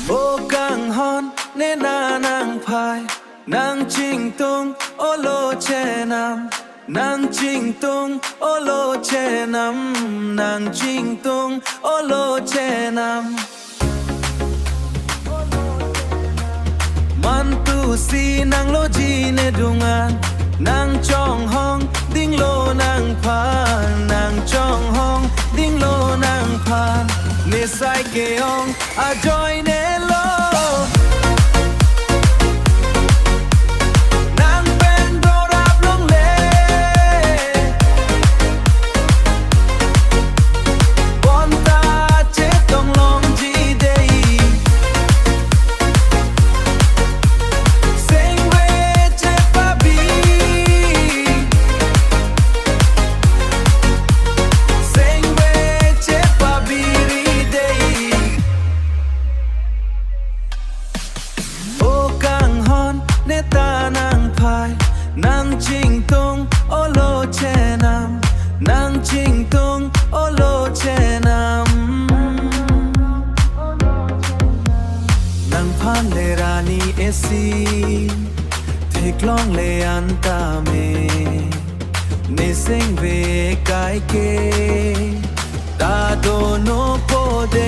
โอกังฮอนเนนานางพายนางจิงตุงโอโลเชนำนางจิงตุงโอโลเชนำนางจิงตุงโอโลเชนำมันตูสีนางโลจีเนดุงานนางจองห้องดิ้งโลนางพานางจองห้องดิ้งโลนางพานเนไซเกยองอาจอยเนโลนางจิงตุงโอโลเชนำนางจิงตุงโอโลเชนำนางพันเลรานีเอซีเทคลองเลอันตาเมเนเซงเวกายเกตาโดโนโปเด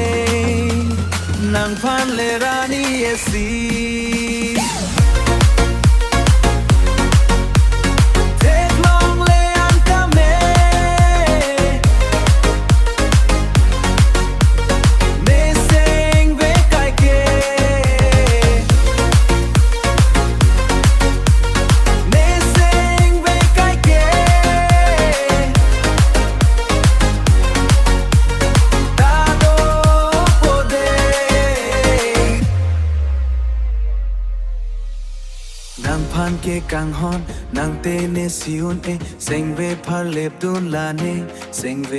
นางพันเลรานีเอซีนางพันเกกังฮอนนางเตเนซิอุนเอเซงเวพาเลบดุนลาเนเซงเว